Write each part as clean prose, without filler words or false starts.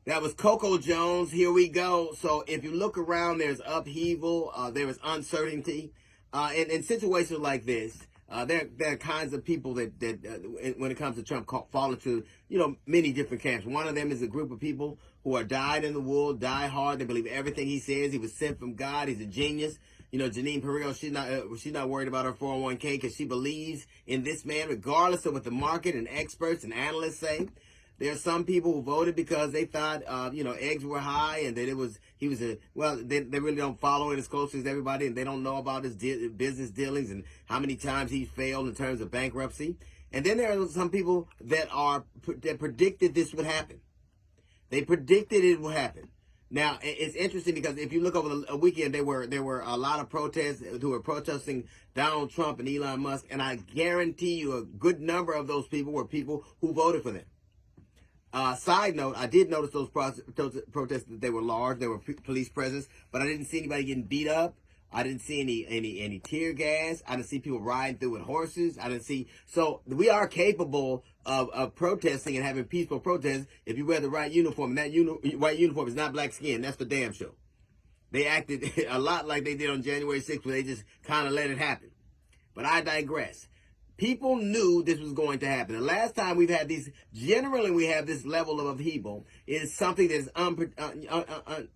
That was Coco Jones. Here we go. So if you look around, there's upheaval, there is uncertainty. In situations like this, there are kinds of people that when it comes to Trump, fall into, many different camps. One of them is a group of people who are dyed in the wool, die hard. They believe everything he says. He was sent from God. He's a genius. Janine Perillo, she's not worried about her 401k because she believes in this man, regardless of what the market and experts and analysts say. There are some people who voted because they thought, eggs were high and that they really don't follow it as closely as everybody, and they don't know about his business dealings and how many times he failed in terms of bankruptcy. And then there are some people that predicted this would happen. They predicted it would happen. Now, it's interesting because if you look over the weekend, there were a lot of protests who were protesting Donald Trump and Elon Musk, and I guarantee you a good number of those people were people who voted for them. Side note, I did notice those protests that they were large. There were police presence, but I didn't see anybody getting beat up. I didn't see any tear gas. I didn't see people riding through with horses. So we are capable of protesting and having peaceful protests if you wear the right uniform. And that white uniform is not black skin. That's for damn sure. They acted a lot like they did on January 6th, where they just kind of let it happen. But I digress. People knew this was going to happen. The last time we have this level of upheaval is something that is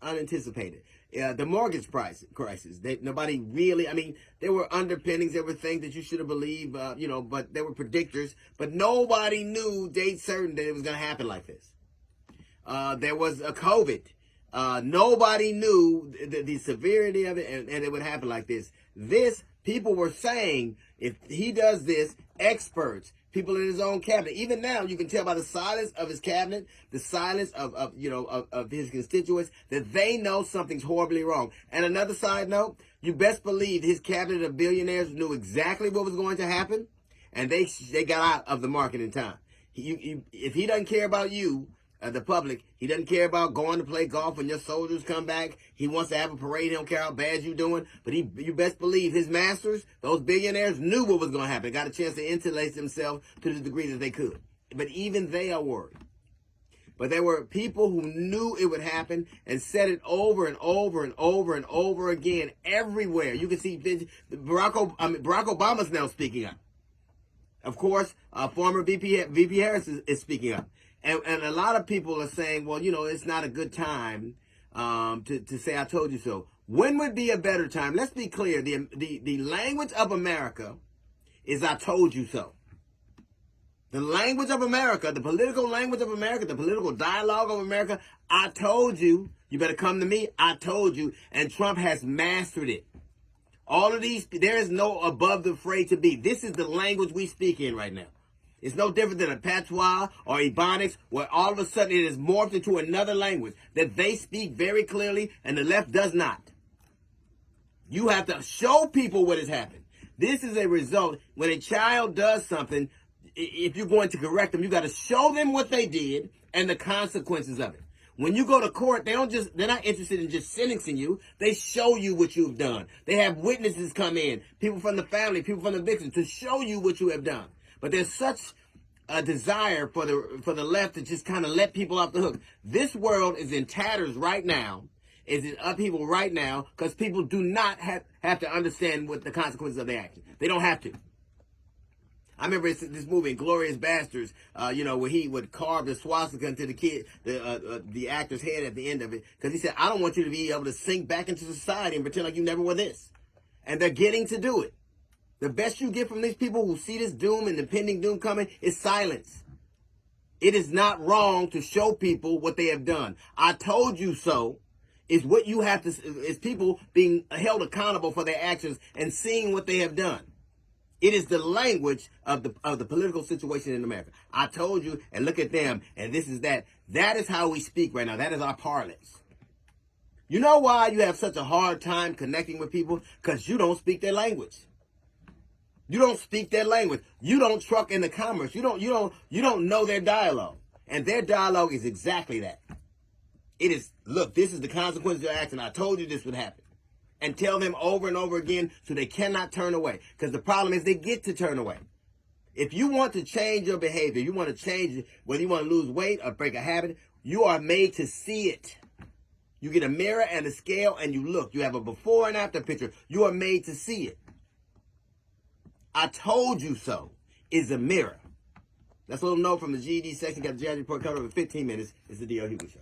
unanticipated. The mortgage crisis. Nobody really, there were underpinnings, there were things that you should have believed, but there were predictors. But nobody knew date certain that it was going to happen like this. There was a COVID. Nobody knew the severity of it and it would happen like this. People were saying, if he does this, experts, people in his own cabinet, even now you can tell by the silence of his cabinet, the silence of his constituents, that they know something's horribly wrong. And another side note, you best believe his cabinet of billionaires knew exactly what was going to happen, and they got out of the market in time. If he doesn't care about you, the public, he doesn't care about going to play golf when your soldiers come back. He wants to have a parade. He don't care how bad you're doing. But you best believe his masters, those billionaires, knew what was going to happen. Got a chance to insulate themselves to the degree that they could. But even they are worried. But there were people who knew it would happen and said it over and over and over and over again everywhere. You can see Barack Obama's now speaking up. Of course, former VP Harris is speaking up. And a lot of people are saying, well, it's not a good time to say I told you so. When would be a better time? Let's be clear. The language of America is I told you so. The language of America, the political language of America, the political dialogue of America, I told you. You better come to me. I told you. And Trump has mastered it. All of these, there is no above the fray to be. This is the language we speak in right now. It's no different than a patois or Ebonics, where all of a sudden it is morphed into another language that they speak very clearly and the left does not. You have to show people what has happened. This is a result. When a child does something, if you're going to correct them, you got to show them what they did and the consequences of it. When you go to court, they're not interested in just sentencing you. They show you what you've done. They have witnesses come in, people from the family, people from the victim, to show you what you have done. But there's such a desire for the left to just kind of let people off the hook. This world is in tatters right now, is in upheaval right now, because people do not have to understand what the consequences of their actions. They don't have to. I remember this movie, Glorious Bastards, where he would carve the swastika into the actor's head at the end of it, because he said, I don't want you to be able to sink back into society and pretend like you never were this. And they're getting to do it. The best you get from these people who see this doom and impending doom coming is silence. It is not wrong to show people what they have done. I told you so is what you have to, is people being held accountable for their actions and seeing what they have done. It is the language of the political situation in America. I told you, and look at them, and this is that. That is how we speak right now. That is our parlance. You know why you have such a hard time connecting with people? Because you don't speak their language. You don't speak their language. You don't truck in the commerce. You don't know their dialogue. And their dialogue is exactly that. It is, look, this is the consequence of your action. I told you this would happen. And tell them over and over again so they cannot turn away. Because the problem is they get to turn away. If you want to change your behavior, you want to change whether you want to lose weight or break a habit, you are made to see it. You get a mirror and a scale and you look. You have a before and after picture. You are made to see it. I told you so is a mirror. That's a little note from the GED section. Got the GED report covered over 15 minutes. It's the D.L. Hughley Show.